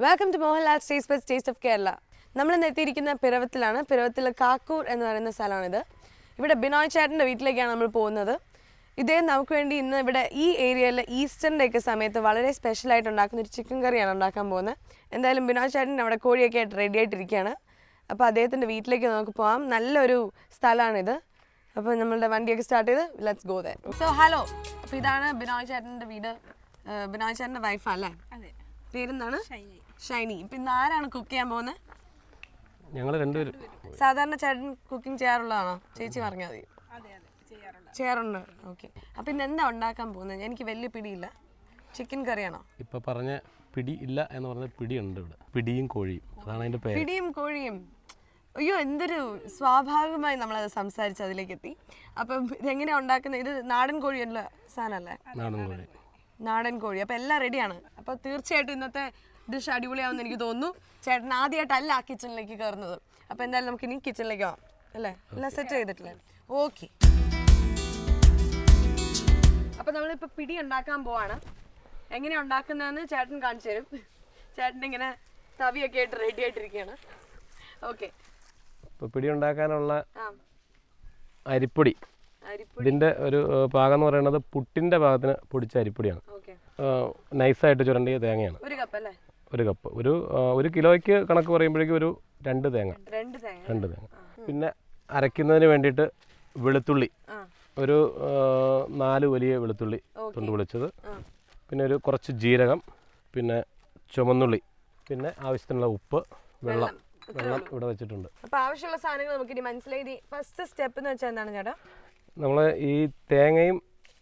Welcome to Mohanlal taste bus taste of Kerala. നമ്മൾ ഇന്ന് എത്തിയിരിക്കുന്ന പിറവത്തിലാണ്. പിറവത്തിൽ കാക്കൂർ എന്ന് പറയുന്ന സ്ഥലമാണിത്. ഇവിടെ ബിനോയ് ചേട്ടൻ്റെ വീട്ടിലേക്കാണ് നമ്മൾ പോകുന്നത്. ഇദ്ദേഹം നമുക്ക് വേണ്ടി ഇന്ന് ഇവിടെ ഈ ഏരിയയിൽ ഈസ്റ്ററിൻ്റെ ഒക്കെ സമയത്ത് വളരെ സ്പെഷ്യലായിട്ട് ഉണ്ടാക്കുന്ന ഒരു ചിക്കൻ കറിയാണ് ഉണ്ടാക്കാൻ പോകുന്നത്. എന്തായാലും ബിനോയ് ചേട്ടൻ അവിടെ കോഴിയൊക്കെ ആയിട്ട് റെഡി ആയിട്ടിരിക്കുകയാണ്. അപ്പോൾ അദ്ദേഹത്തിൻ്റെ വീട്ടിലേക്ക് നമുക്ക് പോകാം. നല്ലൊരു സ്ഥലമാണിത്. അപ്പോൾ നമ്മളുടെ വണ്ടിയൊക്കെ സ്റ്റാർട്ട് ചെയ്ത് let's go there. So hello, അപ്പോൾ ഇതാണ് ബിനോയ് ചേട്ടൻ്റെ വീട്. ബിനോയ് ചേട്ടൻ്റെ വൈഫല്ലേ? അതെ. പേരെന്താണ്? ഷൈനി. ഇപ്പം ഇന്ന് ആരാണ് കുക്ക് ചെയ്യാൻ പോകുന്നത്? ഞങ്ങൾ രണ്ടുപേരും. സാധാരണ ചേട്ടൻ കുക്കിംഗ് ചെയ്യാറുള്ളതാണോ? ചേച്ചി പറഞ്ഞാൽ മതി. ചെയ്യാറുണ്ട്. ഓക്കെ. അപ്പം ഇന്ന് എന്താ ഉണ്ടാക്കാൻ പോകുന്നത്? എനിക്ക് വലിയ പിടിയില്ല. ചിക്കൻ കറിയാണോ? ഇപ്പം പറഞ്ഞ പിടി ഇല്ല എന്ന് പറഞ്ഞ പിടിയുണ്ട് ഇവിടെ. പിടിയും കോഴിയും, അതാണ് അതിൻ്റെ പേര്. പിടിയും കോഴിയും. അയ്യോ, എന്തൊരു സ്വാഭാവികമായി നമ്മളത് സംസാരിച്ച് അതിലേക്ക് എത്തി. അപ്പം ഇതെങ്ങനെയാണ് ഉണ്ടാക്കുന്നത്? ഇത് നാടൻ കോഴിയുള്ള സാധനമല്ലേ? നാടൻ കോഴി. അപ്പം എല്ലാം റെഡിയാണ്. അപ്പോൾ തീർച്ചയായിട്ടും ഇന്നത്തെ ഡിഷ് അടിപൊളിയാവുമെന്ന് എനിക്ക് തോന്നുന്നു. ചേട്ടൻ ആദ്യമായിട്ടല്ല ആ കിച്ചണിലേക്ക് കയറുന്നത്. അപ്പോൾ എന്തായാലും നമുക്ക് ഇനി കിച്ചണിലേക്ക് പോകാം അല്ലേ? എല്ലാം സെറ്റ് ചെയ്തിട്ടില്ലേ? ഓക്കെ. അപ്പോൾ നമ്മളിപ്പോൾ പിടി ഉണ്ടാക്കാൻ പോവാണ്. എങ്ങനെയാണ് ഉണ്ടാക്കുന്നതെന്ന് ചേട്ടൻ കാണിച്ചു തരും. ചേട്ടൻ ഇങ്ങനെ തവിയൊക്കെ ആയിട്ട് റെഡി ആയിട്ടിരിക്കുകയാണ്. ഓക്കെ. ഇപ്പോൾ പിടി ഉണ്ടാക്കാനുള്ള അരിപ്പൊടി, ഇതിൻ്റെ ഒരു പാകം എന്ന് പറയുന്നത് പുട്ടിൻ്റെ പാകത്തിന് പൊടിച്ച അരിപ്പൊടിയാണ്. നൈസായിട്ട് ചുരണ്ടിയ തേങ്ങയാണ്. ഒരു കപ്പ്. ഒരു കിലോയ്ക്ക് കണക്ക് പറയുമ്പോഴേക്കും ഒരു 2 തേങ്ങ. പിന്നെ അരയ്ക്കുന്നതിന് വേണ്ടിയിട്ട് വെളുത്തുള്ളി, ഒരു 4 വലിയ വെളുത്തുള്ളി തൊണ്ട് പൊളിച്ചത്, പിന്നെ ഒരു കുറച്ച് ജീരകം, പിന്നെ ചുമന്നുള്ളി, പിന്നെ ആവശ്യത്തിനുള്ള ഉപ്പ്, വെള്ളം ഇവിടെ വെച്ചിട്ടുണ്ട്. അപ്പോൾ ആവശ്യമുള്ള സാധനങ്ങൾ നമുക്കിനി മനസ്സിലായി. ഫസ്റ്റ് സ്റ്റെപ്പ് എന്ന് വെച്ചാൽ എന്താണ് ചേട്ടാ? നമ്മൾ ഈ തേങ്ങയും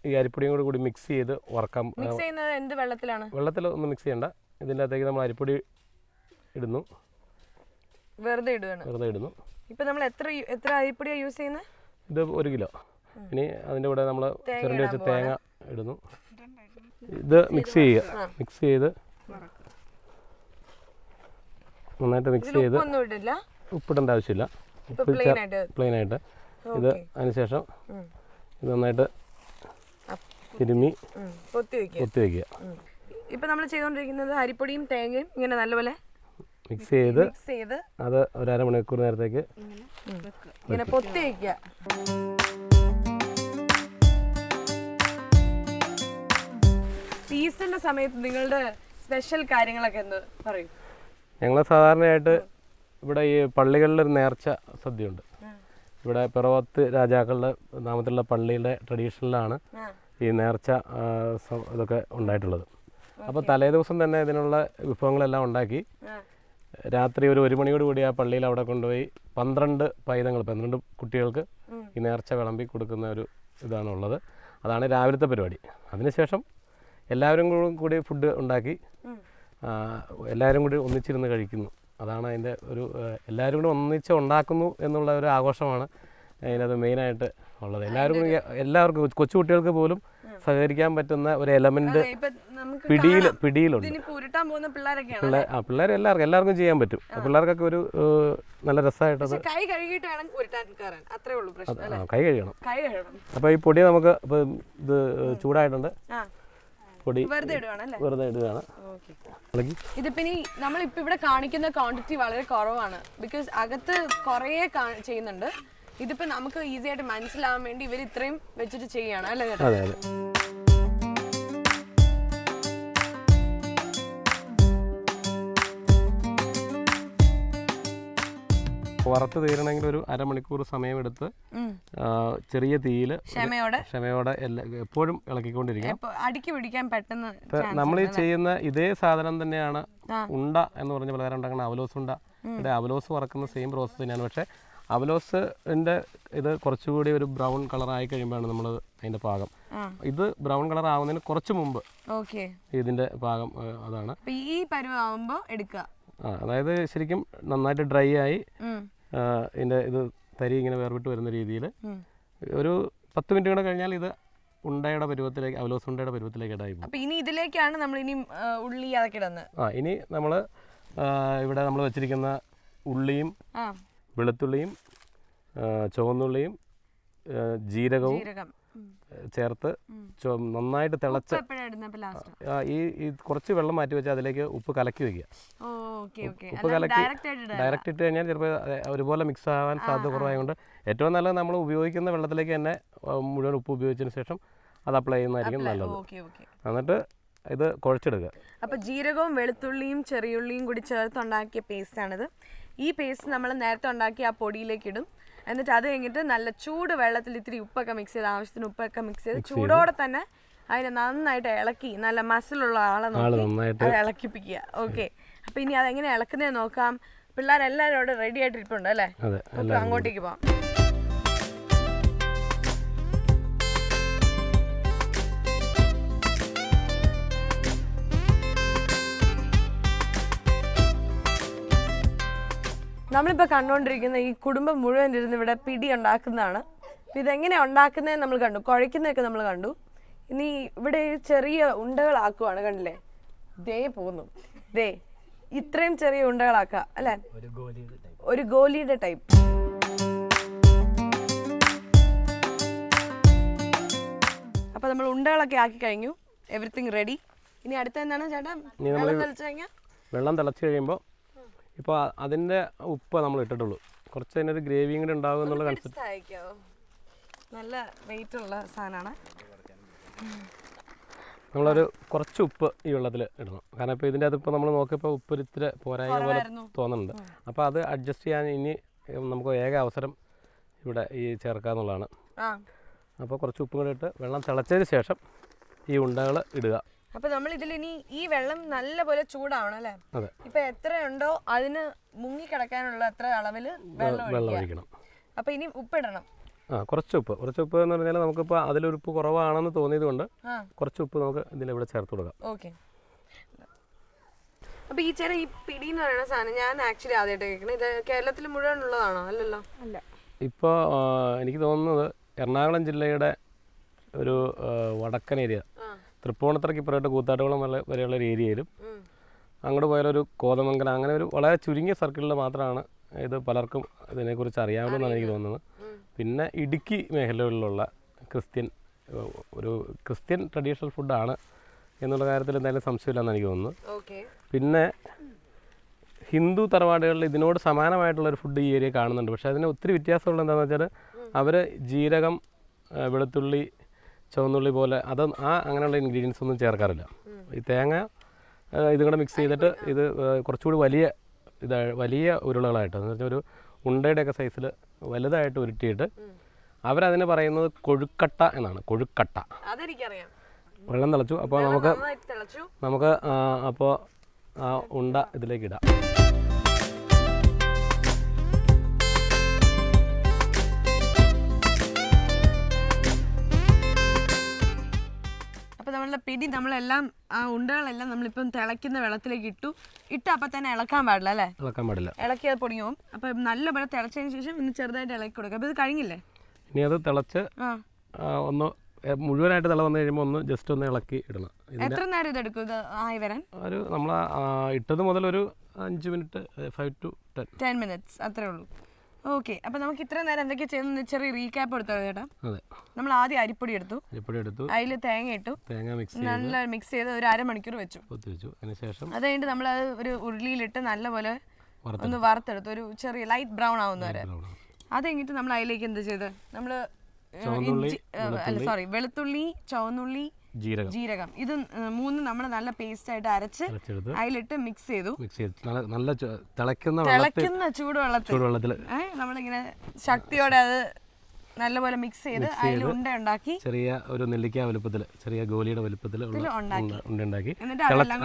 ഈ അരിപ്പൊടിയും കൂടി മിക്സ് ചെയ്ത് വറക്കാം. മിക്സ് ചെയ്യുന്നത് എന്ത് വെള്ളത്തിലാണ്? വെള്ളത്തിൽ ഒന്നും മിക്സ് ചെയ്യണ്ട. ഇതിൻ്റെ അകത്തേക്ക് നമ്മൾ അരിപ്പൊടി ഇടുന്നു. വെറുതെ ഇടുന്നു. ഇപ്പം നമ്മൾ എത്ര അരിപ്പൊടിയാണ് യൂസ് ചെയ്യുന്നത്? ഇത് 1 കിലോ. ഇനി അതിൻ്റെ കൂടെ നമ്മൾ ചിരണ്ടി വെച്ച തേങ്ങ ഇടുന്നു. ഇത് മിക്സ് ചെയ്യുക. മിക്സ് ചെയ്ത് നന്നായിട്ട് മിക്സ് ചെയ്ത് ഉപ്പിടേണ്ട ആവശ്യമില്ല. പ്ലെയിനായിട്ട് ഇത് അതിനുശേഷം ഇത് നന്നായിട്ട് തിരുമ്മി പൊത്തി വയ്ക്കുക. ഇപ്പം നമ്മൾ ചെയ്തുകൊണ്ടിരിക്കുന്നത് അരിപ്പൊടിയും തേങ്ങയും ഇങ്ങനെ നല്ലപോലെ മിക്സ് ചെയ്ത് അത് ഒരു അരമണിക്കൂർ നേരത്തേക്ക് ഇങ്ങനെ പൊത്തി വയ്ക്കുക. ഈസ്റ്ററിന്റെ സമയത്ത് നിങ്ങളുടെ സ്പെഷ്യൽ കാര്യങ്ങളൊക്കെ എന്ത് പറയും? ഞങ്ങൾ സാധാരണയായിട്ട് ഇവിടെ ഈ പള്ളികളിലൊരു നേർച്ച സദ്യയുണ്ട്. ഇവിടെ പിറവത്ത് രാജാക്കളുടെ നാമത്തിലുള്ള പള്ളിയുടെ ട്രഡീഷണലാണ് ഈ നേർച്ച ഇതൊക്കെ ഉണ്ടായിട്ടുള്ളത്. അപ്പോൾ തലേ ദിവസം തന്നെ ഇതിനുള്ള വിഭവങ്ങളെല്ലാം ഉണ്ടാക്കി രാത്രി ഒരു 1 മണിയോട് കൂടി ആ പള്ളിയിൽ അവിടെ കൊണ്ടുപോയി 12 കുട്ടികൾക്ക് ഈ നേർച്ച വിളമ്പി കൊടുക്കുന്ന ഒരു ഇതാണുള്ളത്. അതാണ് രാവിലത്തെ പരിപാടി. അതിനുശേഷം എല്ലാവരും കൂടി ഫുഡ് ഉണ്ടാക്കി എല്ലാവരും കൂടി ഒന്നിച്ചിരുന്ന് കഴിക്കുന്നു. അതാണ് അതിൻ്റെ ഒരു എല്ലാവരും കൂടി ഒന്നിച്ച് ഉണ്ടാക്കുന്നു എന്നുള്ള ഒരു ആഘോഷമാണ് അതിനകത്ത് മെയിനായിട്ട് ഉള്ളത്. എല്ലാവർക്കും കൊച്ചുകുട്ടികൾക്ക് പോലും സഹകരിക്കാൻ പറ്റുന്ന ഒരു എലമെന്റ് പിടിയിലുണ്ട്. പിള്ളേർ എല്ലാവർക്കും ചെയ്യാൻ പറ്റും. പിള്ളേർക്കൊക്കെ ഒരു നല്ല രസമായിട്ടത് കൈ കഴുകണം. അപ്പോൾ ഈ പൊടി നമുക്ക് ഇത് ചൂടായിട്ടുണ്ട്. പൊടി വെറുതെ ഇടുകയാണ്. ഇതിപ്പോ നമ്മളിപ്പോ ഇവിടെ കാണിക്കുന്ന ക്വാണ്ടിറ്റി വളരെ കുറവാണ്. ബിക്കോസ് അകത്ത് കുറേ ചെയ്യുന്നുണ്ട്. ഇതിപ്പോ നമുക്ക് ഈസി ആയിട്ട് മനസ്സിലാവാൻ വേണ്ടി ഇവർ ഇത്രയും വെച്ചിട്ട് ചെയ്യാണ് അല്ലേ ചേട്ടാ? അതെ. വറുത്ത് തീരണമെങ്കിൽ ഒരു അരമണിക്കൂർ സമയമെടുത്ത് ചെറിയ തീയിൽ ക്ഷമയോടെ എപ്പോഴും ഇളക്കിക്കൊണ്ടിരിക്കണം. നമ്മൾ ഈ ചെയ്യുന്ന ഇതേ സാധനം തന്നെയാണ് ഉണ്ട എന്ന് പറഞ്ഞ പലഹാരം ഉണ്ടാക്കുന്ന അവലോസ് ഉണ്ട. ഇവിടെ അവലോസ് വറക്കുന്ന സെയിം പ്രോസസ്സ് തന്നെയാണ്. പക്ഷേ അവലോസിൻ്റെ ഇത് കുറച്ചുകൂടി ഒരു ബ്രൗൺ കളറായി കഴിയുമ്പോഴാണ് നമ്മൾ അതിൻ്റെ പാകം. ഇത് ബ്രൗൺ കളർ ആവുന്നതിന് കുറച്ച് മുമ്പ് ഇതിൻ്റെ പാകം അതാണ്. ഈ പരുവാകുമ്പോൾ എടുക്കുക. അതായത് ശരിക്കും നന്നായിട്ട് ഡ്രൈ ആയി ഇതിൻ്റെ ഇത് തരി ഇങ്ങനെ വേർവിട്ട് വരുന്ന രീതിയിൽ ഒരു 10 മിനിറ്റ് കൂടെ കഴിഞ്ഞാൽ ഇത് ഉണ്ടയുടെ പരുവത്തിലേക്ക്, അവലോസ് ഉണ്ടയുടെ പരുവത്തിലേക്ക് ഇടായി പോകും. ഇനി ഇതിലേക്കാണ് നമ്മൾ ഇനി ഉള്ളി അതൊക്കെ ഇടുന്നത്. ഇനി നമ്മൾ ഇവിടെ നമ്മൾ വെച്ചിരിക്കുന്ന ഉള്ളിയും വെളുത്തുള്ളിയും ചുവന്നുള്ളിയും ജീരകവും ചേർത്ത് നന്നായിട്ട് തിളച്ച് ഈ കുറച്ച് വെള്ളം മാറ്റി വെച്ചാൽ അതിലേക്ക് ഉപ്പ് കലക്കി വയ്ക്കുക. ഉപ്പ് കലക്കി ഡയറക്റ്റ് ഇട്ട് കഴിഞ്ഞാൽ ചിലപ്പോൾ ഒരുപോലെ മിക്സ് ആവാൻ സാധ്യത കുറവായതുകൊണ്ട് ഏറ്റവും നല്ലത് നമ്മൾ ഉപയോഗിക്കുന്ന വെള്ളത്തിലേക്ക് തന്നെ മുഴുവൻ ഉപ്പ് ഉപയോഗിച്ചതിന് ശേഷം അത് അപ്ലൈ ചെയ്യുന്നതായിരിക്കും നല്ലത്. എന്നിട്ട് ഇത് കുഴച്ചെടുക്കുക. അപ്പോൾ ജീരകവും വെളുത്തുള്ളിയും ചെറിയുള്ളിയും കൂടി ചേർത്തുണ്ടാക്കിയ പേസ്റ്റാണിത്. ഈ പേസ്റ്റ് നമ്മൾ നേരത്തെ ഉണ്ടാക്കിയ ആ പൊടിയിലേക്ക് ഇടും. എന്നിട്ട് അത് കഴിഞ്ഞിട്ട് നല്ല ചൂട് വെള്ളത്തിൽ ഇത്തിരി ഉപ്പൊക്കെ മിക്സ് ചെയ്ത് ആവശ്യത്തിന് ഉപ്പൊക്കെ മിക്സ് ചെയ്ത് ചൂടോടെ തന്നെ അതിനെ നന്നായിട്ട് ഇളക്കി നല്ല മസിലുള്ള ആളെ നോക്കി അത് ഇളക്കിപ്പിക്കുക. ഓക്കെ, അപ്പോൾ ഇനി അതെങ്ങനെ ഇളക്കുന്നതെന്ന് നോക്കാം. പിള്ളേരെല്ലാവരും അവിടെ റെഡി ആയിട്ടിരിപ്പുണ്ട് അല്ലേ? നമുക്ക് അങ്ങോട്ടേക്ക് പോകാം. നമ്മളിപ്പോൾ കണ്ടുകൊണ്ടിരിക്കുന്ന ഈ കുടുംബം മുഴുവൻ ഇരുന്ന് ഇവിടെ പിടി ഉണ്ടാക്കുന്നതാണ്. അപ്പോൾ ഇതെങ്ങനെയാണ് ഉണ്ടാക്കുന്നതെന്ന് നമ്മൾ കണ്ടു, കുഴക്കുന്നതൊക്കെ നമ്മൾ കണ്ടു. ഇനി ഇവിടെ ചെറിയ ഉണ്ടകളാക്കുവാണ്, കണ്ടില്ലേ? ദേ പോകുന്നു, ദേ ഇത്രയും ചെറിയ ഉണ്ടകളാക്കുക അല്ലേ? ഒരു ഗോലിയുടെ ടൈപ്പ്. അപ്പോൾ നമ്മൾ ഉണ്ടകളൊക്കെ ആക്കി കഴിഞ്ഞു, എവറിത്തിങ് റെഡി. ഇനി അടുത്ത എന്താണ് ചേട്ടാ? വെള്ളം തിളച്ച് കഴിഞ്ഞാൽ വെള്ളം തിളച്ച് കഴിയുമ്പോൾ ഇപ്പോൾ അതിൻ്റെ ഉപ്പ് നമ്മൾ ഇട്ടിട്ടുള്ളൂ. കുറച്ച് അതിനൊരു ഗ്രേവിയും കൂടി ഉണ്ടാകും എന്നുള്ള കൺസെപ്റ്റ്. നല്ല വെയിറ്റ് ഉള്ള സാധനമാണ്. നമ്മളൊരു കുറച്ച് ഉപ്പ് ഈ വെള്ളത്തിൽ ഇടണം. കാരണം ഇപ്പോൾ ഇതിൻ്റെ അതിപ്പോൾ നമ്മൾ നോക്കിയപ്പോൾ ഉപ്പ് ഇത്തിരി പോരായ പോലെ തോന്നുന്നുണ്ട്. അപ്പോൾ അത് അഡ്ജസ്റ്റ് ചെയ്യാൻ ഇനി നമുക്ക് ഏക അവസരം ഇവിടെ ഈ ചേർക്കാന്നുള്ളതാണ്. അപ്പോൾ കുറച്ച് ഉപ്പും കൂടി ഇട്ട് വെള്ളം തിളച്ചതിന് ശേഷം ഈ ഉണ്ടകൾ ഇടുക. അപ്പോൾ നമ്മൾ ഇതിൽ ഇനി ഈ വെള്ളം നല്ലപോലെ ചൂടാവണം അല്ലേ? ഇപ്പൊ എത്രയുണ്ടോ അതിന് മുങ്ങി കിടക്കാനുള്ള അത്ര അളവിൽ വെള്ളം ഒഴിക്കണം. അപ്പോൾ ഇനി ഉപ്പിടണം. കുറച്ച് ഉപ്പ് എന്ന് പറഞ്ഞാൽ നമുക്കിപ്പോൾ അതിലൊരു ഉപ്പ് കുറവാണെന്ന് തോന്നിയത് കൊണ്ട് കുറച്ച് ഉപ്പ് നമുക്ക് ഇതിലിവിടെ ചേർത്ത് കൊടുക്കാം. ഓക്കെ. അപ്പോൾ ഈ ചേട്ടാ ഈ പിടി എന്ന് പറയുന്ന സാധനം ഞാൻ ആക്ച്വലി ആദ്യമായിട്ട് കേൾക്കുന്നത്. ഇത് കേരളത്തിൽ മുഴുവൻ ഉള്ളതാണോ? അല്ലല്ലോ. അല്ല. ഇപ്പോൾ എനിക്ക് തോന്നുന്നത് എറണാകുളം ജില്ലയുടെ ഒരു വടക്കൻ ഏരിയ, തൃപ്പൂണിത്തറയ്ക്ക് ഇപ്പുറമായിട്ട് കൂത്താട്ടുകുളം വരെയുള്ള ഒരു ഏരിയയിലും അങ്ങോട്ട് പോയാലൊരു കോതമംഗലം, അങ്ങനെ ഒരു വളരെ ചുരുങ്ങിയ സർക്കിളിൽ മാത്രമാണ് ഇത് പലർക്കും ഇതിനെക്കുറിച്ച് അറിയാവുള്ളൂ എന്നാണ് എനിക്ക് തോന്നുന്നത്. പിന്നെ ഇടുക്കി മേഖലകളിലുള്ള ക്രിസ്ത്യൻ ട്രഡീഷണൽ ഫുഡാണ് എന്നുള്ള കാര്യത്തിൽ എന്തായാലും സംശയമില്ലെന്ന് എനിക്ക് തോന്നുന്നു. പിന്നെ ഹിന്ദു തറവാടുകളിൽ ഇതിനോട് സമാനമായിട്ടുള്ളൊരു ഫുഡ് ഈ ഏരിയ കാണുന്നുണ്ട്. പക്ഷേ അതിന് ഒത്തിരി വ്യത്യാസമുള്ള എന്താണെന്ന് വെച്ചാൽ അവർ ജീരകം, വെളുത്തുള്ളി, ചുവന്നുള്ളി പോലെ അങ്ങനെയുള്ള ഇൻഗ്രീഡിയൻസ് ഒന്നും ചേർക്കാറില്ല. ഈ തേങ്ങ ഇതും കൂടെ മിക്സ് ചെയ്തിട്ട് ഇത് കുറച്ചുകൂടി വലിയ ഉരുളകളായിട്ട്, എന്ന് വെച്ചാൽ ഒരു ഉണ്ടയുടെയൊക്കെ സൈസിൽ വലുതായിട്ട് ഉരുട്ടിയിട്ട് അവരതിന് പറയുന്നത് കൊഴുക്കട്ട എന്നാണ്. കൊഴുക്കട്ട. വെള്ളം തിളച്ചു. അപ്പോൾ നമുക്ക് അപ്പോൾ ആ ഉണ്ട ഇതിലേക്ക് ഇടാം. അപ്പോൾ നമ്മളുടെ പിടി നമ്മളെല്ലാം ആ ഉണ്ടകളെല്ലാം നമ്മളിപ്പം തിളയ്ക്കുന്ന വെള്ളത്തിലേക്ക് ഇട്ട് അപ്പം തന്നെ ഇളക്കാൻ പാടില്ല അല്ലേ? ഇളക്കാൻ പാടില്ല. ഇളക്കിയത് പൊടിഞ്ഞു പോകും. അപ്പം നല്ലപോലെ തിളച്ചതിന് ശേഷം ഇന്ന് ചെറുതായിട്ട് ഇളക്കി കൊടുക്കുക. അപ്പോൾ ഇത് കഴിഞ്ഞില്ലേ? ഇനി അത് തിളച്ച് ഒന്ന് മുഴുവനായിട്ട് തിള വന്നു കഴിയുമ്പോൾ ഒന്ന് ജസ്റ്റ് ഒന്ന് ഇളക്കി ഇടണം. എത്ര നേരം ഇതെടുക്കും ഇത് ആയി വരാൻ? ഒരു നമ്മൾ ഇട്ടത് മുതൽ ഒരു 5 മിനിറ്റ്, 5 to 10 മിനിറ്റ്സ് അത്രേ ഉള്ളൂ. ഓക്കെ. അപ്പോൾ നമുക്ക് ഇത്ര നേരം എന്തൊക്കെ ചെയ്യുന്ന ചെറിയ റീക്യാപ്പ് എടുത്തോ ചേട്ടാ? അതെ. നമ്മൾ ആദ്യം അരിപ്പൊടി എടുത്തു, അതിൽ തേങ്ങ ഇട്ടു, നല്ല മിക്സ് ചെയ്ത് ഒരു അരമണിക്കൂർ വെച്ചു. അതിനുശേഷം അത് കഴിഞ്ഞിട്ട് നമ്മൾ അത് ഒരു ഉരുളിയിലിട്ട് നല്ലപോലെ ഒന്ന് വറുത്തെടുത്തു, ഒരു ചെറിയ ലൈറ്റ് ബ്രൗൺ ആവുന്ന വരെ. അത് കഴിഞ്ഞിട്ട് നമ്മൾ അതിലേക്ക് എന്ത് ചെയ്ത് നമ്മൾ വെളുത്തുള്ളി, ചുവന്നുള്ളി, ജീരകം ഇത് മൂന്ന് നമ്മൾ നല്ല പേസ്റ്റ് ആയിട്ട് അരച്ച് അതിലിട്ട് മിക്സ് ചെയ്തു. നല്ല തിളയ്ക്കുന്ന ചൂടുവെള്ളത്തിൽ നമ്മളിങ്ങനെ ശക്തിയോടെ അത് നല്ലപോലെ മിക്സ് ചെയ്ത് അതിൽ ഉണ്ട ഉണ്ടാക്കി ചെറിയ ഒരു നെല്ലിക്ക വലുപ്പത്തിൽ, ചെറിയ ഗോലിയുടെ വലുപ്പത്തിൽ ഉണ്ടാക്കി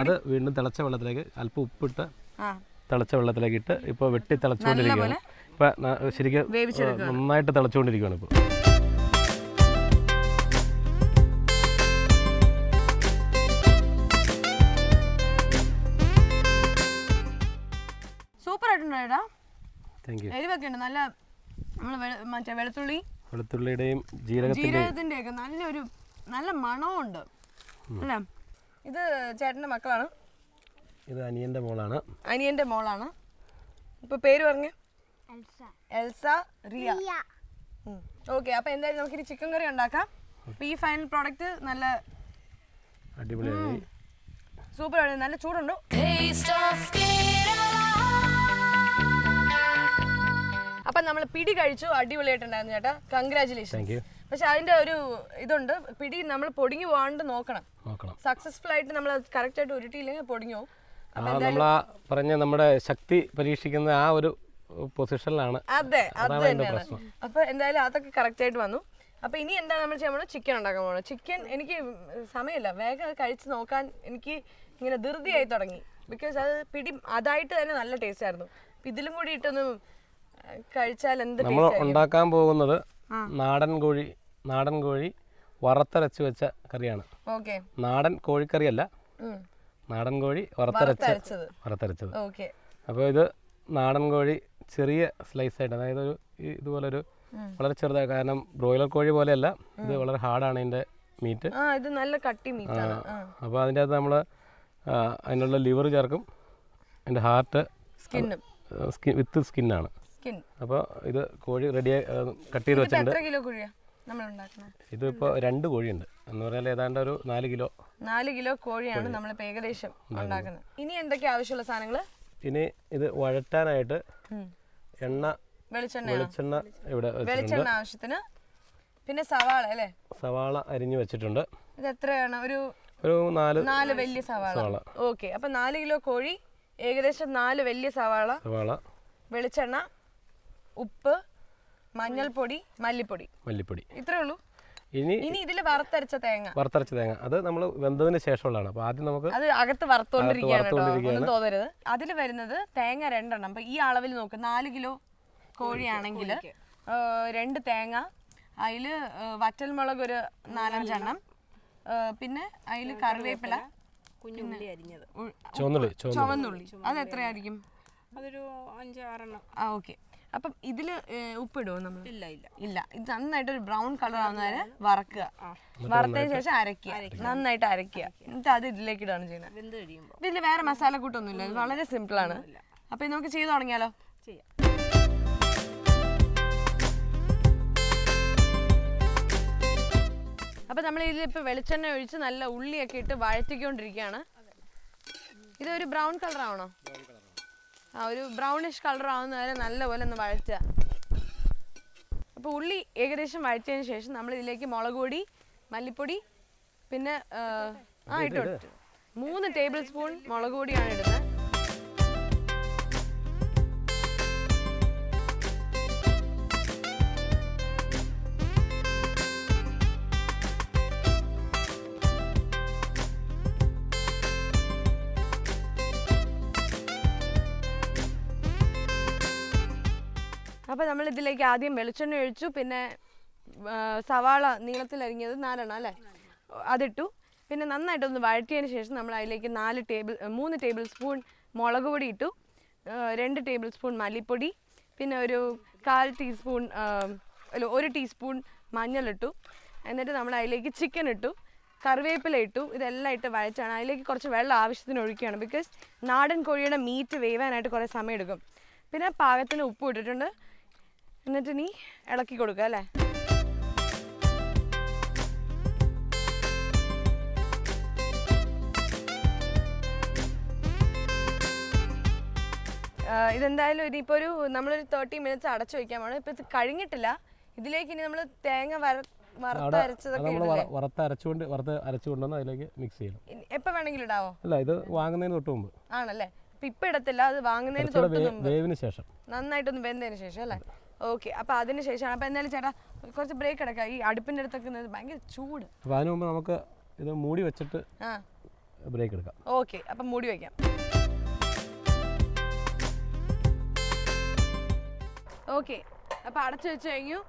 അത് വീണ്ടും തിളച്ച വെള്ളത്തിലേക്ക് അല്പം ഉപ്പിട്ട് തിളച്ച വെള്ളത്തിലേക്ക് ഇട്ട് ഇപ്പോൾ വെട്ടി തിളച്ചുകൊണ്ടിരിക്കുകയാണ്. ഇപ്പം ശരിക്കും നന്നായിട്ട് തിളച്ചുകൊണ്ടിരിക്കുകയാണ് ഇപ്പോൾ. എരിവൊക്കെ ഉണ്ട് നല്ല. നമ്മൾ മറ്റേ വെളുത്തുള്ളിയുടെയും ജീരകത്തിൻ്റെ ഒക്കെ നല്ല മണമുണ്ട് അല്ലേ? ഇത് ചേട്ടൻ്റെ മക്കളാണ്. ഇത് അനിയൻ്റെ മോളാണ്. ഇപ്പൊ പേര് പറഞ്ഞു? എൽസ, റിയ. ഓക്കെ. അപ്പോൾ എന്തായാലും നമുക്കിനി ചിക്കൻ കറി ഉണ്ടാക്കാം. അപ്പോൾ ഈ ഫൈനൽ പ്രോഡക്റ്റ് നല്ല അടിപൊളിയായി. സൂപ്പർ, നല്ല ചൂടുണ്ട്. അപ്പം നമ്മൾ പിടി കഴിച്ചു, അടിപൊളിയായിട്ടുണ്ടായിരുന്നു ചേട്ടാ, കൺഗ്രാറ്റുലേഷൻസ്. പക്ഷെ അതിന്റെ ഒരു ഇതുണ്ട്, പിടി നമ്മൾ പൊടിഞ്ഞു പോകാണ്ട് നോക്കണം. സക്സസ്ഫുൾ ആയിട്ട് നമ്മൾ കറക്റ്റ് ആയിട്ട് ഉരുട്ടിയില്ലെങ്കിൽ പൊടിഞ്ഞു പോകും. നമ്മൾ ആ പറഞ്ഞ നമ്മുടെ ശക്തി പരീക്ഷിക്കുന്ന ആ ഒരു പൊസിഷനിലാണ്. അതെ, അത് തന്നെയാണ്. അപ്പൊ എന്തായാലും അതൊക്കെ കറക്റ്റ് ആയിട്ട് വന്നു. അപ്പൊ ഇനി എന്താ നമ്മൾ ചെയ്യാൻ പോകണം? ചിക്കൻ ഉണ്ടാക്കാൻ പോകണം. ചിക്കൻ എനിക്ക് സമയമില്ല, വേഗം കഴിച്ച് നോക്കാൻ എനിക്ക് ഇങ്ങനെ ധൃതിയായി തുടങ്ങി. ബിക്കോസ് അത് പിടി അതായിട്ട് തന്നെ നല്ല ടേസ്റ്റ് ആയിരുന്നു. ഇതിലും കൂടി ഇട്ടൊന്ന് കഴിച്ചാൽ എന്ത് നമ്മൾ ഉണ്ടാക്കാൻ പോകുന്നത് നാടൻ കോഴി വറുത്തരച്ച് വെച്ച കറിയാണ്. ഓക്കെ, നാടൻ കോഴിക്കറിയല്ല, നാടൻ കോഴി വറുത്തരച്ചത്. അപ്പോൾ ഇത് നാടൻ കോഴി ചെറിയ സ്ലൈസ് ആയിട്ട്, അതായത് ഒരു ഇതുപോലൊരു വളരെ ചെറുതായി, കാരണം ബ്രോയിലർ കോഴി പോലെയല്ല, ഇത് വളരെ ഹാർഡാണ് ഇതിൻ്റെ മീറ്റ്. ഇത് നല്ല കട്ടി മീറ്റാണ്. അപ്പോൾ അതിൻ്റെ അകത്ത് നമ്മൾ അതിനുള്ള ലിവർ ചേർക്കും, അതിൻ്റെ ഹാർട്ട് വിത്ത് സ്കിന്നാണ്. അപ്പോൾ ഇത് കോഴി റെഡിയായി കട്ട് ചെയ്ത് വെച്ചിട്ടുണ്ട്. ഇതിപ്പോൾ 2 കോഴിയുണ്ട് എന്ന് പറഞ്ഞാൽ ഏതാണ്ട് ഒരു 4 കിലോ കോഴിയാണ് നമ്മൾ ഏകദേശം ഉണ്ടാക്കുന്നത്. ഇനി എന്തൊക്കെ ആവശ്യമുള്ള സാധനങ്ങൾ? ഇനി ഇത് വഴറ്റാനായിട്ട് വെളിച്ചെണ്ണ ഇവിടെ വെളിച്ചെണ്ണ ആവശ്യത്തിന്, പിന്നെ സവാള അല്ലേ, സവാള അരിഞ്ഞു വെച്ചിട്ടുണ്ട്. ഇത് എത്രയാണ്? ഒരു 4 വലിയ സവാള. ഓക്കെ, അപ്പൊ 4 കിലോ കോഴി, ഏകദേശം 4 വലിയ സവാള, വെളിച്ചെണ്ണ, ഉപ്പ്, മഞ്ഞൾപ്പൊടി, മല്ലിപ്പൊടി, ഇത്രേ ഉള്ളൂ. ഇനി ഇതിൽ വറുത്തരച്ച തേങ്ങ അത് നമ്മൾ വെന്തതിന് ശേഷമുള്ളതാണ്. അപ്പോൾ ആദ്യം നമുക്ക് അത് അകത്ത് വറുത്തോണ്ടിരിക്കുകയാണ്, തോന്നരുത്. അതിൽ വരുന്നത് തേങ്ങ 2 എണ്ണം. അപ്പൊ ഈ അളവിൽ നോക്ക്, 4 കിലോ കോഴിയാണെങ്കിൽ 2 തേങ്ങ, അതിൽ വറ്റൽമുളക് ഒരു 4-5 എണ്ണം, പിന്നെ അതിൽ കറിവേപ്പില, കുഞ്ഞുള്ളി അരിഞ്ഞത്, ചുവന്നുള്ളി, അത് എത്രയായിരിക്കും? അതൊരു 5-6 എണ്ണം. ഓക്കെ, അപ്പം ഇതിൽ ഉപ്പിടുമോ നമ്മൾ? ഇല്ല. ഇത് നന്നായിട്ട് ഒരു ബ്രൗൺ കളർ ആവുന്നവരെ വറക്കുക. വറുത്തതിന് ശേഷം നന്നായിട്ട് അരയ്ക്കുക. എന്നിട്ട് അത് ഇതിലേക്ക് ഇടാണ് ചെയ്യുന്നത്. ഇതിൽ വേറെ മസാല കൂട്ടൊന്നുമില്ല, ഇത് വളരെ സിമ്പിളാണ്. അപ്പം ഇത് നമുക്ക് ചെയ്ത് തുടങ്ങിയാലോ? ചെയ്യാം. അപ്പം നമ്മൾ ഇതിലിപ്പോൾ വെളിച്ചെണ്ണ ഒഴിച്ച് നല്ല ഉള്ളിയൊക്കെ ഇട്ട് വഴറ്റിക്കൊണ്ടിരിക്കുകയാണ്. ഇതൊരു ബ്രൗൺ കളർ ആവണോ? ഒരു ബ്രൗണിഷ് കളർ ആവുന്ന വരെ നല്ലപോലെ ഒന്ന് വഴറ്റുക. അപ്പോൾ ഉള്ളി ഏകദേശം വഴറ്റിയതിന് ശേഷം നമ്മൾ ഇതിലേക്ക് മുളക് പൊടി, മല്ലിപ്പൊടി, പിന്നെ ഇട്ടു 3 ടേബിൾ സ്പൂൺ മുളക് പൊടിയാണ് ഇടുന്നത്. അപ്പോൾ നമ്മൾ ഇതിലേക്ക് ആദ്യം വെളിച്ചെണ്ണ ഒഴിച്ചു, പിന്നെ സവാള നീളത്തിലരിഞ്ഞത് 4 എണ്ണം അല്ലേ, അതിട്ടു. പിന്നെ നന്നായിട്ടൊന്ന് വഴറ്റിയതിന് ശേഷം നമ്മൾ അതിലേക്ക് 3 ടേബിൾ സ്പൂൺ മുളക് പൊടി ഇട്ടു, 2 ടേബിൾ സ്പൂൺ മല്ലിപ്പൊടി, പിന്നെ ഒരു 1/4 ടീസ്പൂൺ 1 ടീസ്പൂൺ മഞ്ഞളിട്ടു. എന്നിട്ട് നമ്മൾ അതിലേക്ക് ചിക്കൻ ഇട്ടു, കറിവേപ്പില ഇട്ടു. ഇതെല്ലാം ഇട്ട് വഴച്ചാണ്. അതിലേക്ക് കുറച്ച് വെള്ളം ആവശ്യത്തിന് ഒഴിക്കുകയാണ്, ബിക്കോസ് നാടൻ കോഴിയുടെ മീറ്റ് വേവാനായിട്ട് കുറേ സമയം എടുക്കും. പിന്നെ പാകത്തിന് ഉപ്പ് ഇട്ടിട്ടുണ്ട്. എന്നിട്ട് നീ ഇളക്കി കൊടുക്കുക അല്ലേ. ഇതെന്തായാലും ഇനിയിപ്പോൾ നമ്മളൊരു 30 മിനിറ്റ്സ് അടച്ചു വയ്ക്കാൻ വേണം. ഇപ്പം ഇത് കഴിഞ്ഞിട്ടില്ല. ഇതിലേക്ക് ഇനി നമ്മൾ തേങ്ങ അരച്ചുകൊണ്ടുവന്ന് അതിലേക്ക് മിക്സ് ചെയ്യണം. എപ്പോൾ വേണമെങ്കിലും ഇടാവോ? അല്ല, ഇത് വാങ്ങുന്നതിന് തൊട്ട് മുമ്പ് ആണല്ലേ. ഇപ്പം ഇടത്തില്ല, അത് വാങ്ങുന്നതിന് തൊട്ട് മുമ്പ് വേവിന് ശേഷം, നന്നായിട്ടൊന്ന് വെന്തതിന് ശേഷം അല്ലേ. ഓക്കെ, അപ്പോൾ അതിന് ശേഷമാണ്. അപ്പോൾ എന്തായാലും ചേട്ടാ കുറച്ച് ബ്രേക്ക് എടുക്കാം. ഈ അടുപ്പിൻ്റെ അടുത്തൊക്കെ ഭയങ്കര ചൂട്. അപ്പോൾ അതിന് മുമ്പ് നമുക്ക് ഇത് മൂടി വെച്ചിട്ട് ബ്രേക്ക് എടുക്കാം. ഓക്കെ, അപ്പം മൂടി വയ്ക്കാം. ഓക്കെ, അപ്പോൾ അടച്ചു വെച്ച് കഴിഞ്ഞു.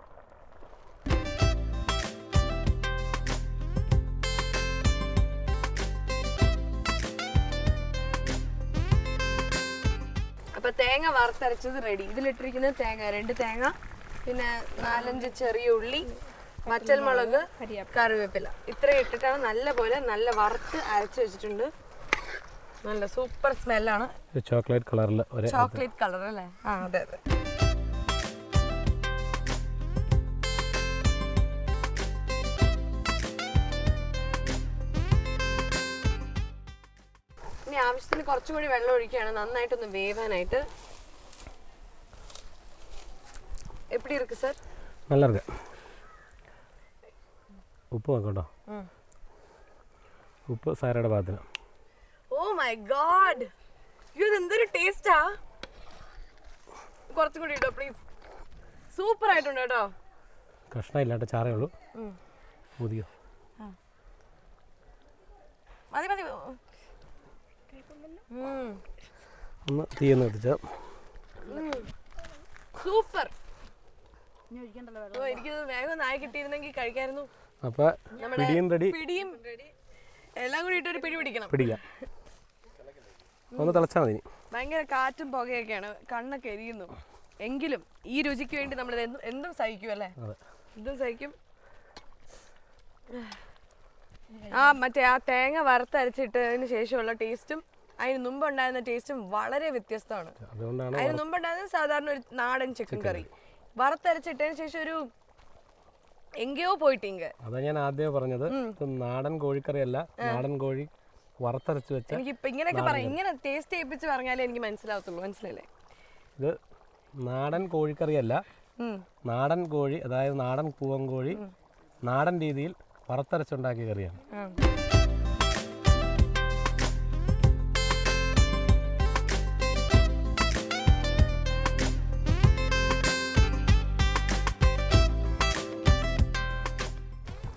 അപ്പോൾ തേങ്ങ വറുത്തരച്ചത് റെഡി. ഇതിലിട്ടിരിക്കുന്നത് തേങ്ങ 2 തേങ്ങ, പിന്നെ 4-5 ചെറിയ ഉള്ളി, വറ്റൽമുളക്, കറിവേപ്പില, ഇത്രയും ഇട്ടിട്ടാണ് നല്ല വറുത്ത് അരച്ച് വെച്ചിട്ടുണ്ട്. നല്ല സൂപ്പർ സ്മെല്ലാണ്. ചോക്ലേറ്റ് കളർ അല്ലേ? അതെ. ആവശ്യത്തിന് കുറച്ചുകൂടി വെള്ളം ഒഴിക്കുകയാണ് നന്നായിട്ടൊന്ന് വേവാനായിട്ട്. എപ്പിടി ഇருக்கு സാർ? നല്ല ഇருக்கு. ഉപ്പ് നോക്കട്ടോ. ഉപ്പ് സാരയുടെ ഭാഗത്തിന്. ഓ മൈ ഗോഡ്, ഇത് എന്തൊരു ടേസ്റ്റാ. കുറച്ചുകൂടി ഇട്ടോ പ്ലീസ്. സൂപ്പർ ആയിട്ടുണ്ട് കേട്ടോ. കഷ്ണം ഇല്ലാണ്ട് ചാറേ ഉള്ളൂ. മതിയോ? മതി മതി. ഒന്ന് തീയെന്ന് എത്തിച്ചാൽ സൂപ്പർ. എനിക്കിത് വേഗം നായി കിട്ടിയിരുന്നെങ്കിൽ കഴിക്കായിരുന്നു. അപ്പൊ പിടിയും റെഡി. പിടിയും എല്ലാം കൂടി ഇട്ടൊരു പിടി പിടിക്കണം. പിടിക്കാം. ഒന്ന് തിളച്ചാൽ മതി. ഭയങ്കര കാറ്റും പുകയൊക്കെയാണ്, കണ്ണൊക്കെ എരിയുന്നു. എങ്കിലും ഈ രുചിക്ക് വേണ്ടി നമ്മൾ എന്തും സഹിക്കും അല്ലേ? എന്തും സഹിക്കും. മറ്റേ ആ തേങ്ങ വറുത്തരച്ചിട്ടതിന് ശേഷമുള്ള ടേസ്റ്റും അതിന് മുമ്പുണ്ടായിരുന്ന ടേസ്റ്റും വളരെ വ്യത്യസ്തമാണ്. അതിന് മുമ്പുണ്ടായിരുന്നത് സാധാരണ ഒരു നാടൻ ചിക്കൻ കറി, വറുത്തരച്ചിട്ടതിന് ശേഷം ഒരു എങ്കയോ പോയിട്ടിങ്ക. അതാ ഞാൻ ആദ്യമേ പറഞ്ഞത്, നാടൻ കോഴിക്കറിയല്ല, നാടൻ കോഴി വറുത്തരച്ച് വെച്ച. എനിക്കിപ്പോ ഇങ്ങനെയൊക്കെ പറയാം, ഇങ്ങനെ ടേസ്റ്റ് ചെയ്യിപ്പിച്ച് പറഞ്ഞാലേ എനിക്ക് മനസ്സിലാവത്തുള്ളൂ. മനസ്സിലല്ലേ? ഇത് നാടൻ കോഴിക്കറിയല്ല, നാടൻ കോഴി, അതായത് നാടൻ പൂവൻ കോഴി നാടൻ രീതിയിൽ വറുത്തരച്ചുണ്ടാക്കിയ കറിയാണ്.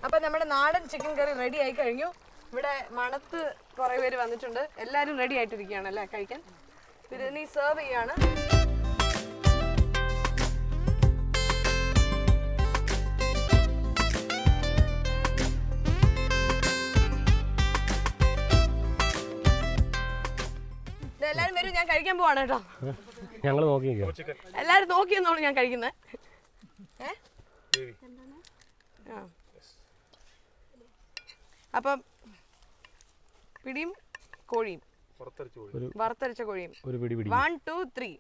അപ്പൊ നമ്മുടെ നാടൻ ചിക്കൻ കറി റെഡി ആയി കഴിഞ്ഞു. ഇവിടെ മണത്ത് കുറെ പേര് വന്നിട്ടുണ്ട്. എല്ലാരും റെഡി ആയിട്ടിരിക്കുകയാണ് അല്ലേ കഴിക്കാൻ. ബിരിയാണി സെർവ് ചെയ്യാണ്. എല്ലാരും വരും, ഞാൻ കഴിക്കാൻ പോവാണ് കേട്ടോ. ഞങ്ങൾ നോക്കി എല്ലാരും നോക്കിയെന്നോളൂ ഞാൻ കഴിക്കുന്നത്. അപ്പം പിടിയും കോഴിയും വറുത്തരച്ച കോഴിയും 1 2 3.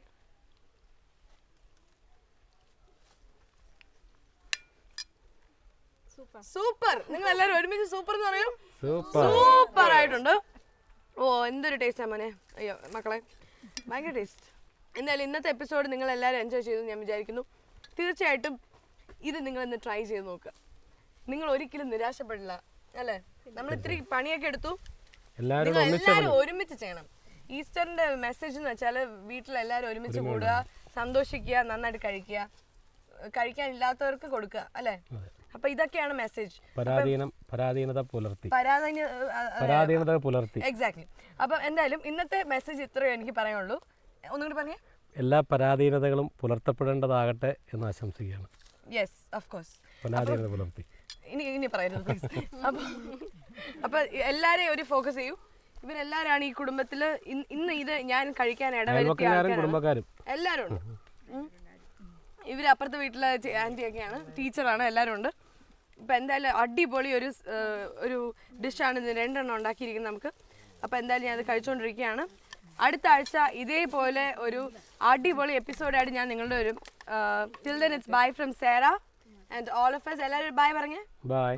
സൂപ്പർ. നിങ്ങൾ എല്ലാരും ഒരുമിച്ച് സൂപ്പർ എന്ന് പറയും. സൂപ്പർ ആയിട്ടുണ്ട്. ഓ എന്തൊരു ടേസ്റ്റാ മോനെ. അയ്യോ മക്കളെ, ഭയങ്കര ടേസ്റ്റ്. എന്തായാലും ഇന്നത്തെ എപ്പിസോഡ് നിങ്ങൾ എല്ലാവരും എൻജോയ് ചെയ്തു ഞാൻ വിചാരിക്കുന്നു. തീർച്ചയായിട്ടും ഇത് നിങ്ങളിന്ന് ട്രൈ ചെയ്ത് നോക്കുക. നിങ്ങൾ ഒരിക്കലും നിരാശപ്പെടില്ല അല്ലേ? നമ്മൾ ഇത്തിരി പണിയൊക്കെ എടുത്തു, നിങ്ങൾ എല്ലാവരും ഒരുമിച്ച് ചെയ്യണം. ഈസ്റ്ററിന്റെ മെസ്സേജ് എന്ന് വെച്ചാൽ വീട്ടിലെല്ലാവരും ഒരുമിച്ച് കൂടുക, സന്തോഷിക്കുക, നന്നായിട്ട് കഴിക്കുക, കഴിക്കാനില്ലാത്തവർക്ക് കൊടുക്കുക അല്ലേ? അപ്പൊ ഇതൊക്കെയാണ് മെസ്സേജ്. പരാധീനത പുലർത്തി. എക്സാക്ട്ലി. അപ്പൊ എന്തായാലും ഇന്നത്തെ മെസ്സേജ് ഇത്രയും എനിക്ക് പറയാനുള്ളൂ. ഒന്നുകൂടി പറഞ്ഞേ. എല്ലാ പരാധീനതകളും പുലർത്തപ്പെടേണ്ടതാകട്ടെ എന്ന് ആശംസിക്കുകയാണ്. Yes of course. പരാധീനത പുലർത്തി. ഇനി പറയരുത് പ്ലീസ്. അപ്പൊ എല്ലാരെയും ഒരു ഫോക്കസ് ചെയ്യൂ. ഇവരെല്ലാരാണ് ഈ കുടുംബത്തില് ഇന്ന് ഇത് ഞാൻ കഴിക്കാൻ ഇടവരുത്തിയ ആൾക്കാരാണ്. എല്ലാരും ഉണ്ട്. ഇവര് അപ്പുറത്തെ വീട്ടിലെ ആന്റിയൊക്കെയാണ്, ടീച്ചറാണ്, എല്ലാരും ഉണ്ട്. ഇപ്പൊ എന്തായാലും അടിപൊളി ഒരു ഡിഷാണ് ഇത് 2 എണ്ണം ഉണ്ടാക്കിയിരിക്കുന്നത് നമുക്ക്. അപ്പൊ എന്തായാലും ഞാൻ അത് കഴിച്ചുകൊണ്ടിരിക്കുകയാണ്. അടുത്ത ആഴ്ച ഇതേപോലെ ഒരു അടിപൊളി എപ്പിസോഡായിട്ട് ഞാൻ നിങ്ങളുടെ വരും. Till then it's bye from Sera and all of us. എല്ലാവരും ബൈ പറഞ്ഞേ. ബൈ.